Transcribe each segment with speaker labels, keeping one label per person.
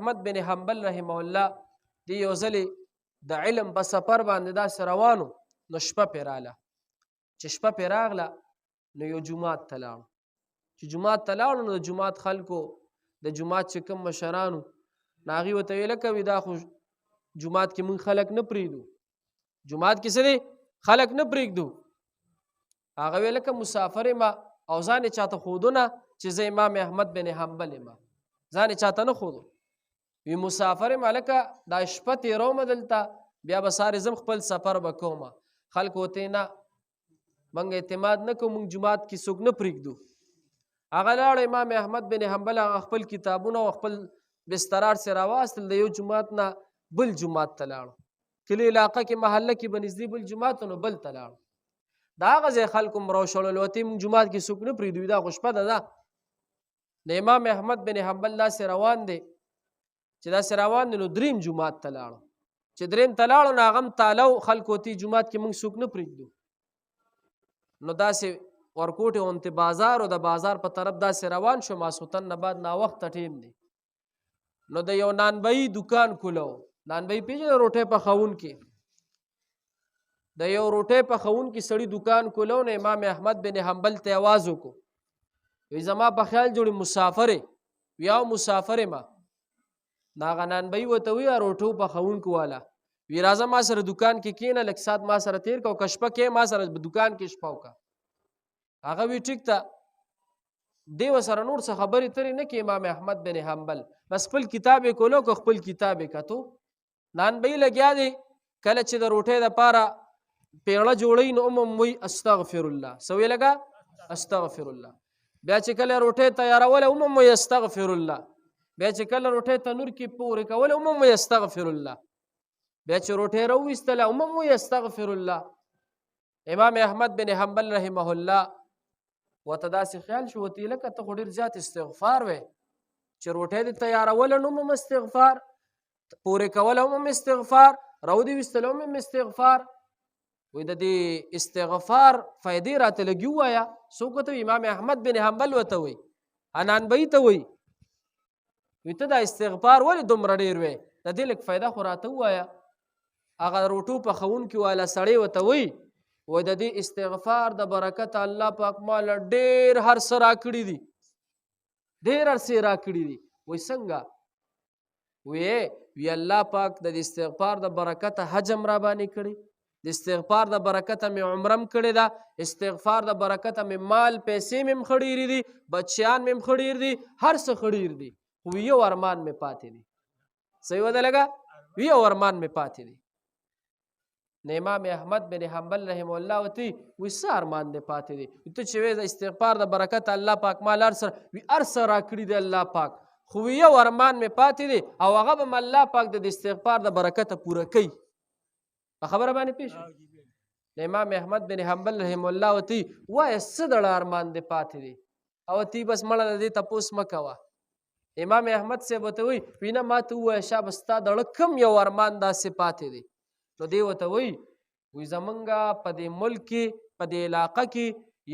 Speaker 1: احمد بن حنبل رحمه الله دی یو ځلې د علم په سفر باندې داسې روانو نو شپه پرې راغله چې شپه پرې راغله نو یو جومات ته لاړو چې جومات ته لاړو نو د جومات خلکو د جومات چې کوم مشرانو نو هغې ورته ویله کوي دا خو جومات کې موږ خلک نه پرېږدو جومات کې څه دی خلک نه پرېږدو هغه ویل لکه مسافر یم او ځان یې چاته ښودو نه چې زه امام احمد بن حنبل یم ځان یې چاته نه ښودو وی مسافر یم هلکه دا شپه تېرومه دلته بیا به سارې زم خپل سفر به کومه خلک ورته نه موږ اعتماد نه کوو موږ جومات کې څوک نه پرېږدو هغه لاړ امام احمد بن حنبل هغه خپل کتابونه او خپل بسترار سره راواستل د یو جومات نه بل جومات ته لاړو کلي علاقه کې محله کې به نږدې بل جومات نو بل ته لاړو د هغه ځای خلکو م راوشړل ورته موږ جومات کې څوک نه پرېږدو دا خو شپه ده د امام احمد بن حنبل داسې روان دی چې داسې روان دی نو دریم جومات ته لاړو چې دریم ته لاړو نو هغه هم تالو خلکو ورته جومات کې موږ څوک نه پرېږدو نو داسې ورکوټې غوندې بازار او د بازار په طرف داسې روان شو ماسخوتن نه بعد ناوخته ټیم دی نو د یو نانبهي دکان کولو نانبهي پېژنې روټۍ پخوونکي د یو روټۍ پخوونکي سړي دکان کولو نو امام احمد بن حنبل ته آواز وکړو وی زما په خیال جوړې مسافر یې یا مسافر یم نو هغه نانبهي ورته وی روټو پخوونکو والا وی راځه ما سره دکان کې کښېنه لږ ساعت ما سره تېر کړه او که شپه کې ما سره دکان کې شپه وکړه هغه وی ټیک ته دی ورسره نور څه خبرې ترې نه کې امام احمد بن حنبل بس خپل کتاب یې کولو که خپل کتاب یې کتو نانبهي لګیا دی کله چې د روټۍ دپاره پیړه جوړوي نو هم وی استغفر الله څه ویې لګه استغفر الله بیا چې کله روټۍ تیاروله هم وی استغفر الله بیا چې کله روټۍ تنور کې پورې کوله هم وی استغفر الله بیا چې روټۍ راوویستله هم وی استغفر الله امام احمد بن حنبل رحمه الله ورته داسې خیال شو ورته لکه ته خو ډېر زیات استغفار وی چې روټۍ دې تیاروله نو هم استغفار پورې کوله هم استغفار راودې ویستله هم استغفار وی د دې استغفار فایدې راته لګي ووایه څوک ورته امام احمد بن حنبل ورته وی نانبهي ته وی وی ته دا استغفار ولې دومره ډېر وی د دې لږ فایده خو راته ووایه هغه روټو پخوونکي والا سړی ورته وی وی د دې استغفار د برکته الله پاک ماله ډېر هر څه راکړي دي ډېر هر څه راکړي دي وی څنګه وی الله پاک د دې استغفار د برکته حج هم را باندې کړي د استغفار د برکته مې عمره هم کړې ده استغفار د برکته مې مال پیسې مې هم ښه ډېرې دي بچیان مې هم ښه ډېر دي هر څه ښه ډېر دي خو یو ارمان مې پاتې دي صحیح وده لګه یو ارمان مې پاتې دي نو امام احمد بن حنبل رحمه الله ورته وی څه ارمان دې پاتې دي ته چې وایې د استغفار د برکته الله پاک مال هر څه راکړي دی الله پاک خو یو ارمان مې پاتې دي او هغه به م الله پاک د استغفار د برکته پوره کوي په خبره باندې پوه شوې د امام احمد بن حنبل رحمه الله ورته وایه څه دړه ارمان دې پاتې دي او ورته بس مړه د دې تپوس مه کوه امام احمد صاحب ورته وی نه ما ته ووایه شابه ستا دړه کوم یو ارمان داسې پاتې دی نو دی ورته وی زمونږ په دې ملک کې په دې علاقه کې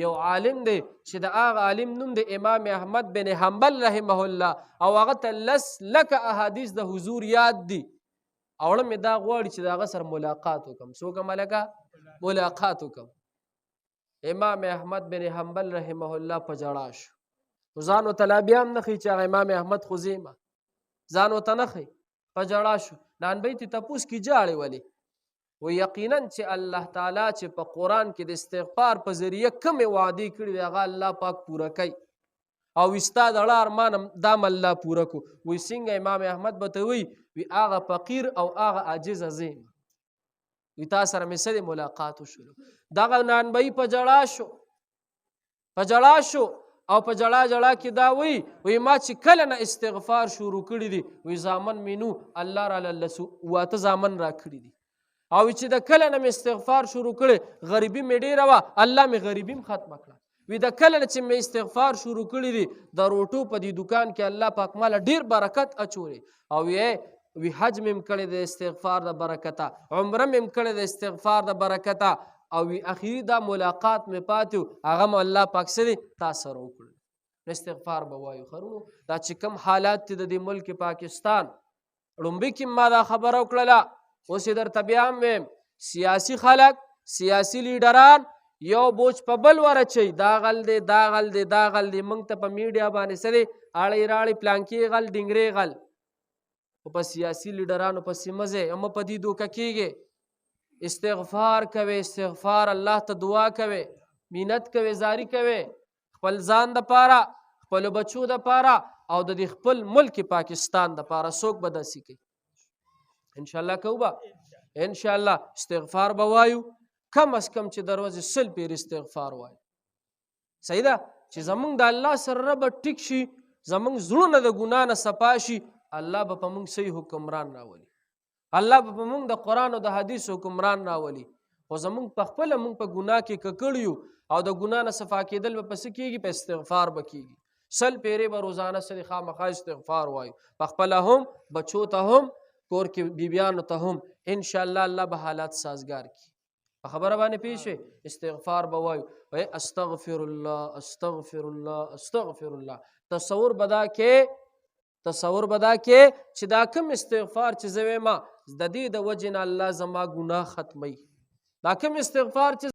Speaker 1: یو عالم دی چې د هغه عالم نوم دی امام احمد بن حنبل رحمه الله او هغه ته 10 لکه احادیث د حضور یاد دي اوړه مې دا غواړي چې د هغه سره ملاقات وکړم څه وکړم هلکه ملاقات وکړم امام احمد بن حنبل رحمه الله په ژړا شو خو ځان ورته لا بیا هم نه ښایي چې هغه امام احمد خو زیمه ځان ورته نه ښایي په ژړا شو نانبهي تې تپوس کې جاړې ولې و یقینا چې الله تعالی چې په قرآن کې د استغفار په ذریعه کومې وعدې کړي دی هغه الله پاک پوره کوي او ستا د اړه ارمان دا م الله پوره کړو وی څنګه امام احمد به ته وی هغه فقیر او هغه عاجزه زه یم وی تا سره مې څه دی ملاقات وشولو دغه نانبهي په ژړا شو او په ژړا کې دا وی ما چې کله نه استغفار شروع کړي دي وی زامن مې نو الله راله واته زامن را کړي دي او چې د کله نه مې استغفار شروع کړي غریبي مې ډېره وه الله مې غریبي هم ختمه کړه وی د کله نه چې مې استغفار شروع کړي دي د روټو په دې دکان کې الله پاک ماله ډېر برکت اچولی او وی حج مې هم کړی د استغفار د برکته عمره مې هم کړی د استغفار د برکته او وی اخري دا ملاقات مې پاتې و هغه م الله پاک څه دی تا سره وکړل استغفار به وایو. خرونو دا چې کوم حالات دي د دې ملک پاکستان، ړومبي کې ما دا خبره وکړله، اوس یې درته بیا هم ویم، سیاسي خلک، سیاسي لیډران یو بوج په بل ورچوي، دا غل دی، دا غل دی، دا غل دی. موږ ته په میډیا باندې څه دی، اړی راړی پلانکې غل، ډنګرې غل. خو په سیاسي لیډرانو پسې مه ځئ، مه په دې دوکه کېږئ. استغفار کوئ، استغفار، الله ته دعا کوئ، مینت کوئ، زاری کوئ، خپل ځان دپاره، خپلو بچو دپاره او د دې خپل ملک پاکستان دپاره. څوک به داسې کوي؟ انشاءالله کوو به، انشاءالله استغفار به وایو، کم از کم چې د ورځې 100 پیر استغفار وایو. صحیح ده چې زمونږ د الله سره ربط ټیک شي، زمونږ زړونه د ګناه نه صفا شي، الله به په موږ صحیح حکمران راولي، الله به په موږ د قرآن او د حدیث حکمران راولي. خو زمونږ په خپله موږ په ګناه کې ککړ یو او د ګناه نه صفا کېدل به په څه کېږي؟ په استغفار به کېږي. 100 پیرې به روزانه سره خامخا استغفار وایو، په خپله هم، بچو ته هم، کور کې بیبیانو ته هم. انشاءالله الله به حالات سازګار کړي. په خبره باندې پوه شوې؟ استغفار به وایو، استغفر الله، استغفر الله، استغفر الله. تصور به دا کې چې دا کوم استغفار چې زه وایم د دې د وجې نه الله زما ګناه ختموي. دا کوم استغفار چې